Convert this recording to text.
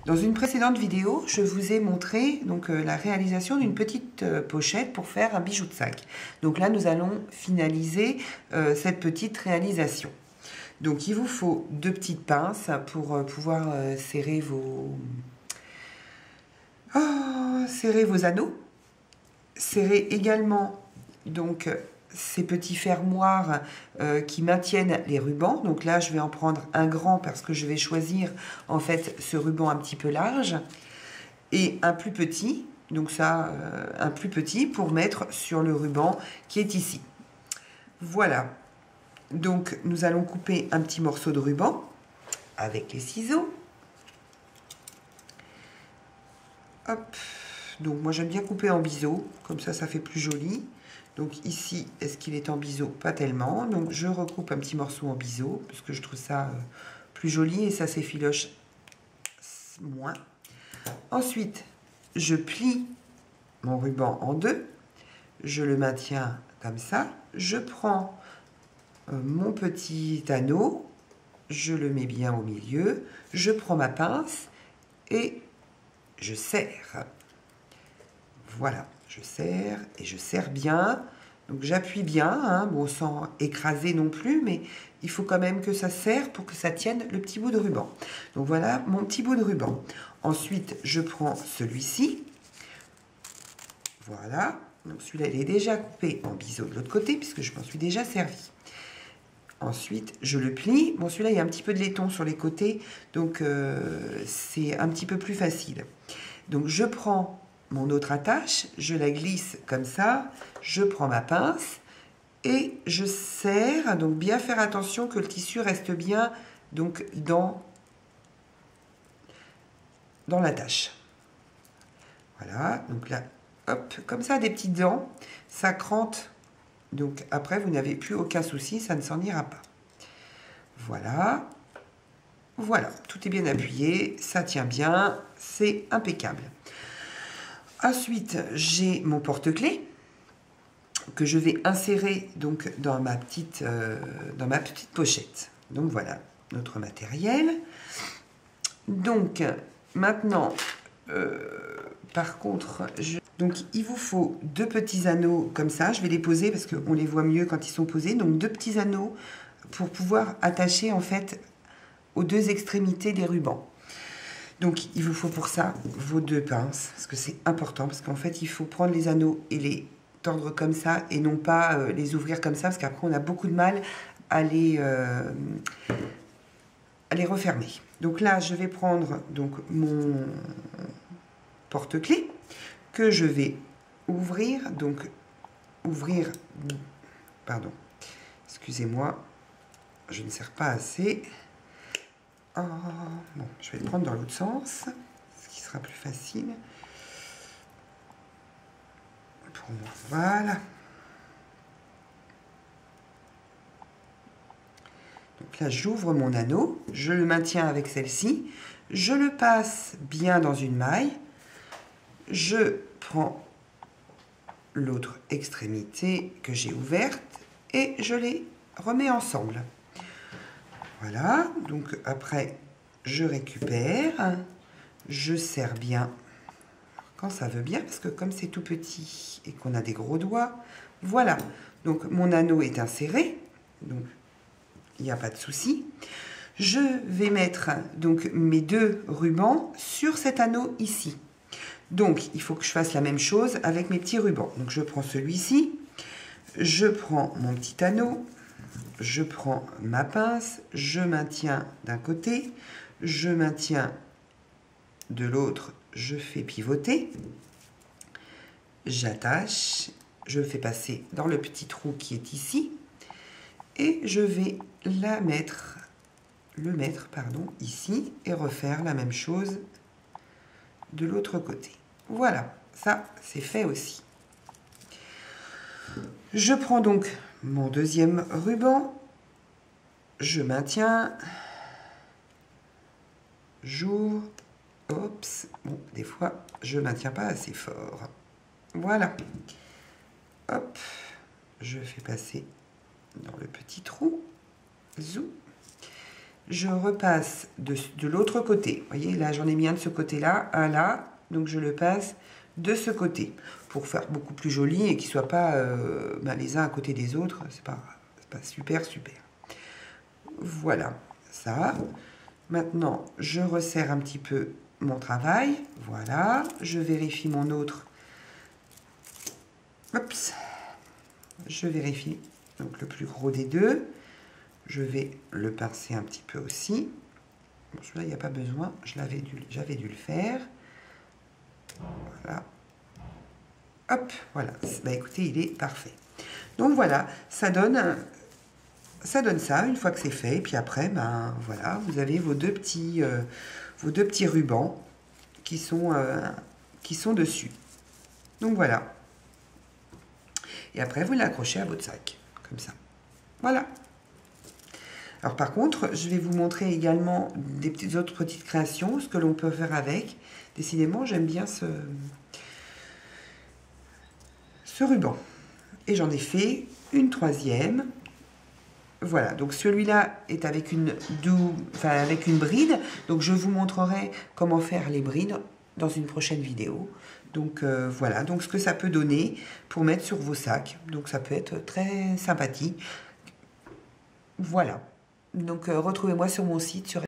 Dans une précédente vidéo, je vous ai montré donc, la réalisation d'une petite pochette pour faire un bijou de sac. Donc là, nous allons finaliser cette petite réalisation. Donc il vous faut deux petites pinces pour pouvoir serrer vos anneaux. Serrer également donc ces petits fermoirs qui maintiennent les rubans. Donc là, je vais en prendre un grand parce que je vais choisir en fait ce ruban un petit peu large et un plus petit. Donc ça, un plus petit pour mettre sur le ruban qui est ici. Voilà. Donc nous allons couper un petit morceau de ruban avec les ciseaux. Hop. Donc moi j'aime bien couper en biseau, comme ça fait plus joli. Donc ici, est-ce qu'il est en biseau? Pas tellement. Donc je recoupe un petit morceau en biseau, parce que je trouve ça plus joli et ça s'effiloche moins. Ensuite, je plie mon ruban en deux. Je le maintiens comme ça. Je prends mon petit anneau, je le mets bien au milieu. Je prends ma pince et je serre. Voilà, je serre et je serre bien. Donc j'appuie bien, hein, bon, sans écraser non plus, mais il faut quand même que ça serre pour que ça tienne le petit bout de ruban. Donc voilà mon petit bout de ruban. Ensuite, je prends celui-ci. Voilà, donc celui-là, il est déjà coupé en biseau de l'autre côté, puisque je m'en suis déjà servi. Ensuite, je le plie. Bon, celui-là, il y a un petit peu de laiton sur les côtés, donc c'est un petit peu plus facile. Donc je prends mon autre attache, je la glisse comme ça, je prends ma pince et je serre. Donc bien faire attention que le tissu reste bien donc dans l'attache. Voilà, donc là, hop, comme ça, des petites dents, ça crante. Donc après, vous n'avez plus aucun souci, ça ne s'en ira pas. Voilà. Voilà, tout est bien appuyé, ça tient bien, c'est impeccable. Ensuite, j'ai mon porte-clés que je vais insérer donc dans ma petite pochette. Donc voilà notre matériel. Donc maintenant, par contre, donc il vous faut deux petits anneaux comme ça. Je vais les poser parce qu'on les voit mieux quand ils sont posés. Donc deux petits anneaux pour pouvoir attacher en fait aux deux extrémités des rubans. Donc, il vous faut pour ça vos deux pinces, parce que c'est important, parce qu'en fait, il faut prendre les anneaux et les tordre comme ça, et non pas les ouvrir comme ça, parce qu'après, on a beaucoup de mal à les refermer. Donc là, je vais prendre donc, mon porte-clés, que je vais ouvrir, pardon, excusez-moi, je ne serre pas assez. Oh, bon, je vais le prendre dans l'autre sens, ce qui sera plus facile pour moi. Voilà. Donc là, j'ouvre mon anneau, je le maintiens avec celle-ci, je le passe bien dans une maille, je prends l'autre extrémité que j'ai ouverte et je les remets ensemble. Voilà, donc après, je récupère, je serre bien quand ça veut bien, parce que comme c'est tout petit et qu'on a des gros doigts, voilà. Donc mon anneau est inséré, donc il n'y a pas de souci. Je vais mettre donc mes deux rubans sur cet anneau ici. Donc il faut que je fasse la même chose avec mes petits rubans. Donc je prends celui-ci, je prends mon petit anneau, je prends ma pince, je maintiens d'un côté, je maintiens de l'autre, je fais pivoter, j'attache, je fais passer dans le petit trou qui est ici et je vais le mettre ici et refaire la même chose de l'autre côté. Voilà, ça c'est fait aussi. Je prends donc mon deuxième ruban, je maintiens, j'ouvre, oups, bon, des fois, je ne maintiens pas assez fort. Voilà, hop, je fais passer dans le petit trou, zou, je repasse de l'autre côté. Vous voyez, là, j'en ai mis un de ce côté-là, un là. Donc, je le passe de ce côté pour faire beaucoup plus joli et qu'ils ne soient pas les uns à côté des autres. C'est pas super. Voilà, ça. Maintenant, je resserre un petit peu mon travail. Voilà, je vérifie mon autre. Oups. Je vérifie. Donc, le plus gros des deux. Je vais le pincer un petit peu aussi. Bon, celui-là, il n'y a pas besoin. J'avais dû le faire. Voilà. Hop, voilà. Bah, écoutez, il est parfait. Donc, voilà, ça donne ça une fois que c'est fait. Et puis après, ben, voilà, vous avez vos deux petits rubans qui sont dessus. Donc, voilà. Et après, vous l'accrochez à votre sac, comme ça. Voilà. Alors par contre, je vais vous montrer également des autres petites créations, ce que l'on peut faire avec. Décidément, j'aime bien ce ruban. Et j'en ai fait une troisième. Voilà, donc celui-là est avec une bride. Donc je vous montrerai comment faire les brides dans une prochaine vidéo. Donc voilà, donc ce que ça peut donner pour mettre sur vos sacs. Donc ça peut être très sympathique. Voilà. Donc, retrouvez-moi sur mon site, sur